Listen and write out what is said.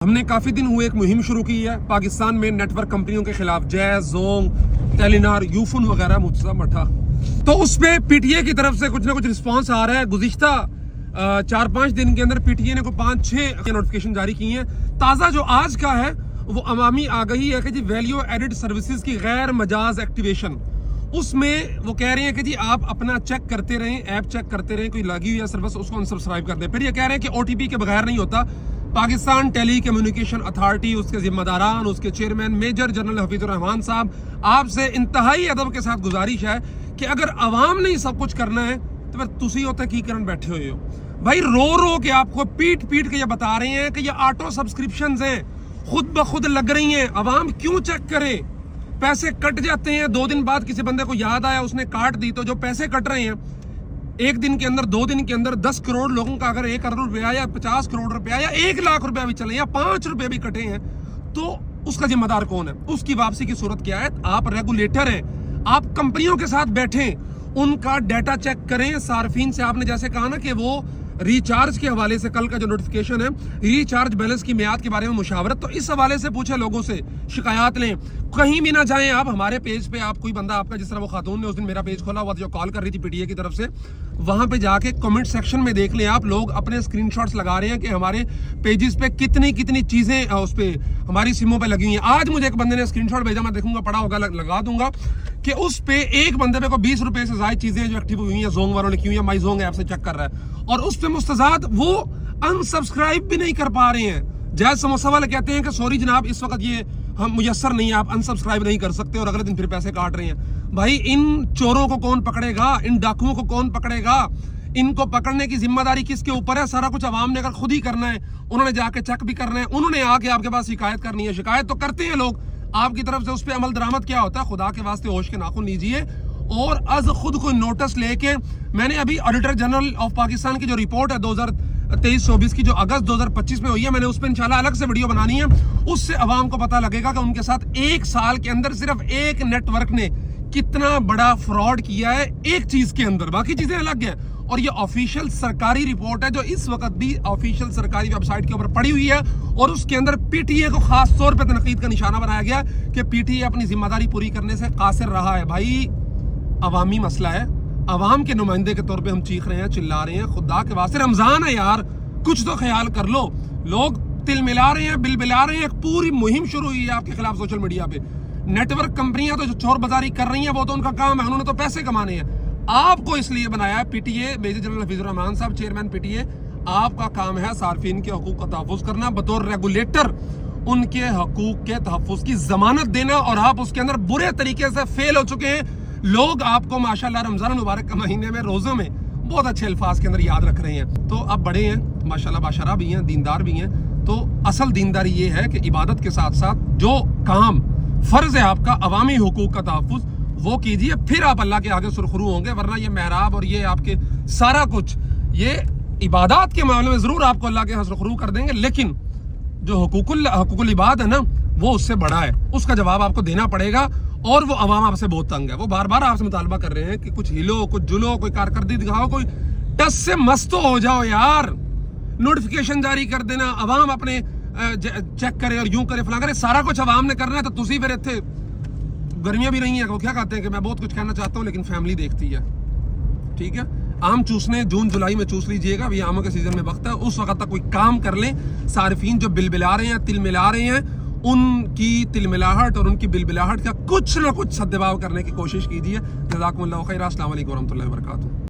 ہم نے کافی دن ہوئے ایک مہم شروع کی ہے پاکستان میں نیٹ ورک کمپنیوں کے خلاف، جیز، زونگ، ٹیلینار، یوفون وغیرہ متصل مٹھا، تو اس پہ پی ٹی اے کی طرف سے کچھ نہ کچھ رسپانس آ رہا ہے۔ گزشتہ 4-5 دن کے اندر پی ٹی اے نے کوئی 5-6 نوٹیفیکیشن جاری کی ہیں۔ تازہ جو آج کا ہے وہ عوامی آگہی ہے کہ جی ویلیو ایڈڈ سروسز کی غیر مجاز ایکٹیویشن، اس میں وہ کہہ رہے ہیں کہ جی آپ اپنا چیک کرتے رہیں، ایپ چیک کرتے رہیں، کوئی لگی ہوئی ہے سروس اس کو انسبسکرائب کر دیں۔ پھر یہ کہہ رہے ہیں کہ او ٹی پی کے بغیر نہیں ہوتا۔ پاکستان ٹیلی کمیونیکیشن اتھارٹی، اس کے ذمہ داران، اس کے chairman major general Hafeez ur Rahman صاحب، آپ سے انتہائی ادب کے ساتھ گزارش ہے کہ اگر عوام نے سب کچھ کرنا ہے تو پھر تسی ہوتے کی کرن بیٹھے ہوئے ہو بھائی، رو رو کے آپ کو پیٹ کے یہ بتا رہے ہیں کہ یہ آٹو سبسکرپشنز ہیں، خود بخود لگ رہی ہیں، عوام کیوں چیک کرے؟ پیسے کٹ جاتے ہیں، 2 دن بعد کسی بندے کو یاد آیا اس نے کاٹ دی، تو جو پیسے کٹ رہے ہیں ایک دن کے اندر، 2 دن کے اندر 10 کروڑ لوگوں کا اگر 1 کروڑ روپیہ یا 50 کروڑ روپیہ یا 1 لاکھ روپیہ بھی چلے یا 5 روپے بھی کٹے ہیں تو اس کا ذمہ دار کون ہے؟ اس کی واپسی کی صورت کیا ہے؟ آپ ریگولیٹر ہیں، آپ کمپنیوں کے ساتھ بیٹھیں، ان کا ڈیٹا چیک کریں۔ صارفین سے آپ نے جیسے کہا نا کہ وہ ریچارج کے حوالے سے کل کا جو نوٹیفیکیشن ہے ریچارج بیلنس کی میعاد کے بارے میں مشاورت، تو اس حوالے سے پوچھیں، لوگوں سے شکایات لیں، کہیں بھی نہ جائیں آپ ہمارے پیج پہ۔ آپ کوئی بندہ آپ کا، جس طرح وہ خاتون نے اس دن میرا پیج کھولا ہوا جو کال کر رہی تھی پی ٹی اے کی طرف سے، وہاں پہ جا کے کمنٹ سیکشن میں دیکھ لیں آپ، لوگ اپنے اسکرین شاٹس لگا رہے ہیں کہ ہمارے پیجز پہ کتنی چیزیں اس پہ ہماری سموں پہ لگی ہوئی ہیں۔ آج مجھے ایک بندے نے اسکرین شاٹ بھیجا، میں دیکھوں گا پڑا ہوگا، لگا دوں گا کہ اس پہ ایک بندے پہ کو 20 روپے سے زائد چیزیں جو ایکٹیو ہوئی ہیں، زونگ والوں نے کی ہوئی ہیں، مائی زونگ ایپ سے چیک کر رہا ہے، اور اس پہ مستزاد وہ انسبسکرائب بھی نہیں کر پا رہے ہیں۔ جیز سموسہ والے کہتے ہیں کہ سوری جناب اس وقت یہ ہم میسر نہیں ہے، آپ انسبسکرائب نہیں کر سکتے، اور اگلے دن پھر پیسے کاٹ رہے ہیں۔ بھائی ان چوروں کو کون پکڑے گا؟ ان ڈاکوؤں کو کون پکڑے گا؟ ان کو پکڑنے کی ذمہ داری کس کے اوپر ہے؟ سارا کچھ عوام نے اگر خود ہی کرنا ہے، انہوں نے جا کے چیک بھی کرنا ہے، انہوں نے آ کے آپ کے پاس شکایت کرنی ہے۔ شکایت تو کرتے ہیں لوگ، آپ کی طرف سے اس پہ عمل درآمد کیا ہوتا ہے؟ خدا کے واسطے ہوش کے ناخن لیجئے، اور از خود کوئی نوٹس لے کے، میں نے ابھی آڈیٹر جنرل آف پاکستان کی جو رپورٹ ہے 2023-24 کی، جو اگست 2025 میں ہوئی ہے، میں نے اس پہ انشاءاللہ الگ سے ویڈیو بنانی ہے، اس سے عوام کو پتہ لگے گا کہ ان کے ساتھ 1 سال کے اندر صرف ایک نیٹ ورک نے کتنا بڑا فراڈ کیا ہے ایک چیز کے اندر، باقی چیزیں الگ ہیں۔ اور یہ آفیشیل سرکاری رپورٹ ہے جو اس وقت بھی آفیشیل سرکاری ویب سائٹ کے اوپر پڑی ہوئی ہے، اور اس کے اندر پی ٹی اے کو خاص طور پہ تنقید کا نشانہ بنایا گیا کہ پی ٹی اے اپنی ذمہ داری پوری کرنے سے قاصر رہا ہے۔ بھائی عوامی مسئلہ ہے، عوام کے نمائندے کے طور پہ ہم چیخ رہے ہیں، چلا رہے ہیں، خدا کے واسطے رمضان ہے یار، کچھ تو خیال کر لو۔ لوگ تل ملا رہے ہیں، بل بلا رہے ہیں، ایک پوری مہم شروع ہوئی ہے آپ کے خلاف سوشل میڈیا پہ۔ نیٹ ورک کمپنیاں تو جو چور بازاری کر رہی ہیں وہ تو ان کا کام ہے، انہوں نے تو پیسے کمانے ہیں۔ آپ کو اس لیے بنایا ہے P T A, major general Hafeez ur Rahman صاحب چیئرمین پی ٹی اے، آپ کا کام ہے صارفین کے حقوق کا تحفظ کرنا، بطور ریگولیٹر ان کے حقوق کے تحفظ کی ضمانت دینا، اور آپ اس کے اندر برے طریقے سے فیل ہو چکے ہیں۔ لوگ آپ کو ماشاءاللہ رمضان المبارک کے مہینے میں، روزوں میں بہت اچھے الفاظ کے اندر یاد رکھ رہے ہیں، تو آپ بڑے ہیں ماشاءاللہ، باشرہ بھی ہیں، دیندار بھی ہیں، تو اصل دینداری یہ ہے کہ عبادت کے ساتھ ساتھ جو کام فرض ہے آپ کا عوامی حقوق کا تحفظ وہ کیجئے، پھر آپ اللہ کے آگے سرخرو ہوں گے، ورنہ یہ محراب اور یہ آپ کے سارا کچھ، یہ عبادات کے معاملے میں ضرور آپ کو اللہ کے سرخرو کر دیں گے، لیکن جو حقوق العباد ہے نا وہ اس سے بڑا ہے، اس کا جواب آپ کو دینا پڑے گا، اور وہ عوام آپ سے بہت تنگ ہے، وہ بار بار آپ سے مطالبہ کر رہے ہیں کہ کچھ ہلو، کچھ جلو، کوئی کارکردگی دکھاؤ، کوئی ٹس سے مست ہو جاؤ یار، نوٹیفیکیشن جاری کر دینا، عوام اپنے چیک کرے اور یوں کرے فلاں کرے، سارا کچھ عوام نے کرنا ہے، تو تسی پھر اتنے گرمیاں بھی نہیں ہیں، وہ کیا کہتے ہیں کہ میں بہت کچھ کہنا چاہتا ہوں لیکن فیملی دیکھتی ہے، ٹھیک ہے؟ آم چوسنے جون جولائی میں چوس لیجئے گا، ابھی آموں کے سیزن میں وقت ہے، اس وقت تک کوئی کام کر لیں۔ صارفین جو بل بلا رہے ہیں، تل ملا رہے ہیں، ان کی تل ملاہٹ اور ان کی بل بلاہٹ کا کچھ نہ کچھ سدباؤ کرنے کی کوشش کیجیے۔ جزاکم اللہ خیر، السلام علیکم ورحمۃ اللہ وبرکاتہ۔